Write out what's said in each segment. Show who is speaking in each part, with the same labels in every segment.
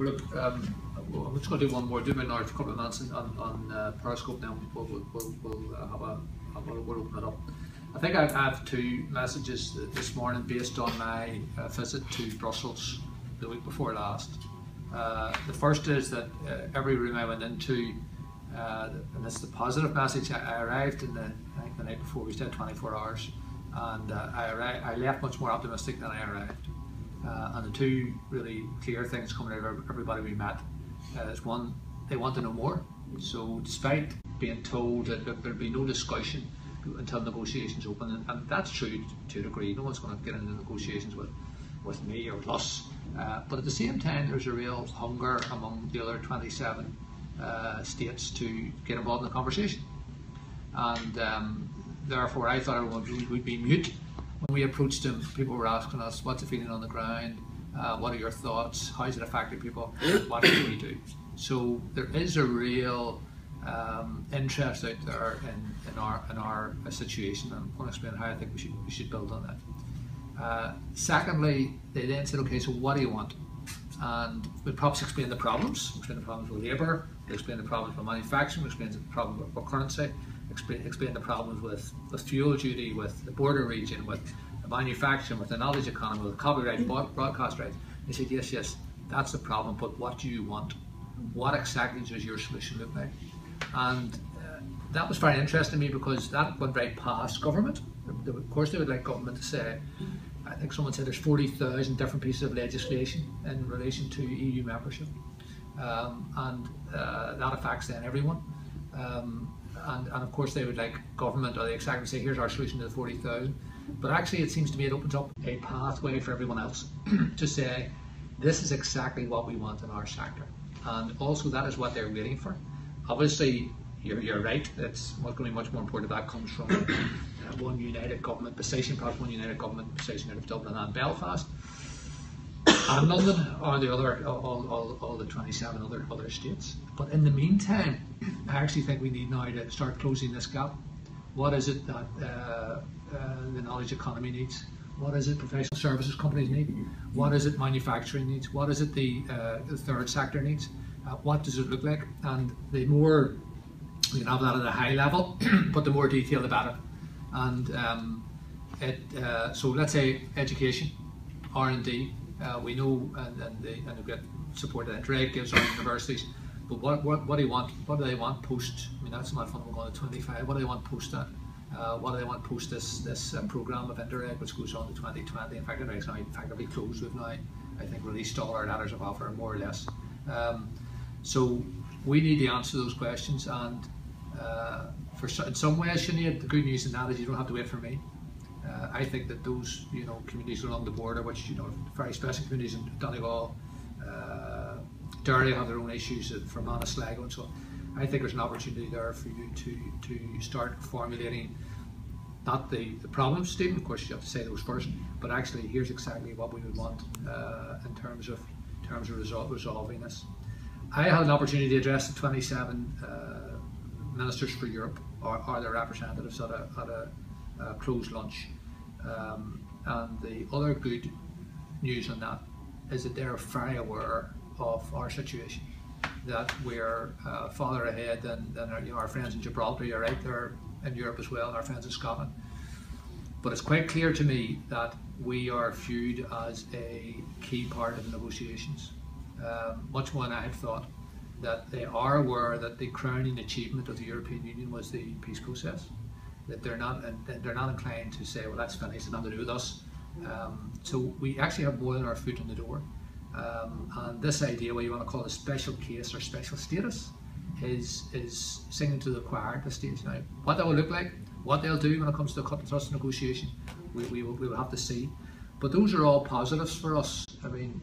Speaker 1: Look, I'm just going to do one more, do another couple of minutes on Periscope, then we'll open it up. I think I have two messages this morning based on my visit to Brussels the week before last. The first is that every room I went into, and it's the positive message, I arrived in I think the night before, we stayed 24 hours, and I left much more optimistic than I arrived. And the two really clear things coming out of everybody we met is one, they want to know more. So despite being told that there'll be no discussion until negotiations open, and that's true to a degree, no one's going to get into negotiations with me or with us, but at the same time there's a real hunger among the other 27 states to get involved in the conversation. And therefore I thought we'd be mute. When we approached them, people were asking us, what's the feeling on the ground? What are your thoughts? How is it affecting people? What can we do? So there is a real interest out there in our situation, and I'm going to explain how I think we should build on that. Secondly, they then said, okay, so what do you want? And we'll perhaps explain the problems. Explain the problems with labour, explain the problems with manufacturing, explain the problems with currency, explain the problems with fuel duty, with the border region, with manufacturing, with the knowledge economy, with copyright, broadcast rights. They said, yes, that's the problem, but what do you want? What exactly does your solution look like? And that was very interesting to me, because that went right past government. Of course they would like government to say, I think someone said there's 40,000 different pieces of legislation in relation to EU membership, and that affects then everyone. And of course they would like government, or they exactly say, here's our solution to the 40,000. But actually it seems to me it opens up a pathway for everyone else to say, this is exactly what we want in our sector. And also that is what they're waiting for. Obviously, you're right, it's going to be much more important that comes from one united government position, perhaps one united government position out of Dublin and Belfast, and London, or the other, all the 27 other states. But in the meantime, I actually think we need now to start closing this gap. What is it that the knowledge economy needs? What is it professional services companies need? What is it manufacturing needs? What is it the third sector needs? What does it look like? And the more we can have that at a high level, but the more detail the better. And so let's say education, R&D. We know, and the great support that Drake gives our universities. But what do you want? What do they want post? I mean, that's not fun. We're going to 25. What do they want post that? What do they want post this program of Interreg, which goes on to 2020? In fact, Interreg's now effectively closed. We've now, I think, released all our letters of offer, more or less. So we need to answer those questions, and in some ways, Sinead, the good news in that is you don't have to wait for me. I think that those communities along the border, which very special communities in Donegal, Derry have their own issues, Fermanagh, Sligo, and so on. I think there's an opportunity there for you to start formulating not the problem statement. Of course, you have to say those first, but actually here's exactly what we would want in terms of resolving this. I had an opportunity to address the 27 ministers for Europe, or their representatives at a closed lunch. And the other good news on that is that they're very aware of our situation, that we're farther ahead than our friends in Gibraltar. You're right, they're in Europe as well, and our friends in Scotland. But it's quite clear to me that we are viewed as a key part of the negotiations, much more than I had thought. That they are aware that the crowning achievement of the European Union was the peace process. That they're not inclined to say, well, that's finished, it's nothing to do with us. So we actually have more than our foot in the door. And this idea, what you want to call a special case or special status, is singing to the choir at this stage now. What that will look like, what they'll do when it comes to the cut and thrust negotiation, we will have to see. But those are all positives for us. I mean,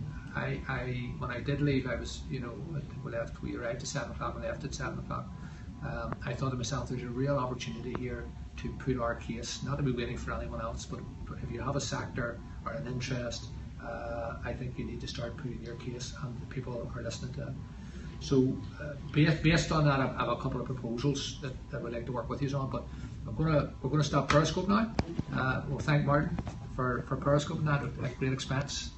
Speaker 1: when I did leave, I was, we arrived at 7 o'clock and left at 7 o'clock. I thought to myself, there's a real opportunity here to put our case, not to be waiting for anyone else, but if you have a sector or an interest, I think you need to start putting your case, and the people are listening to it. So based on that, I have a couple of proposals that we'd like to work with you on, but we're going to stop Periscope now. We'll thank Martin for Periscope and that at great expense.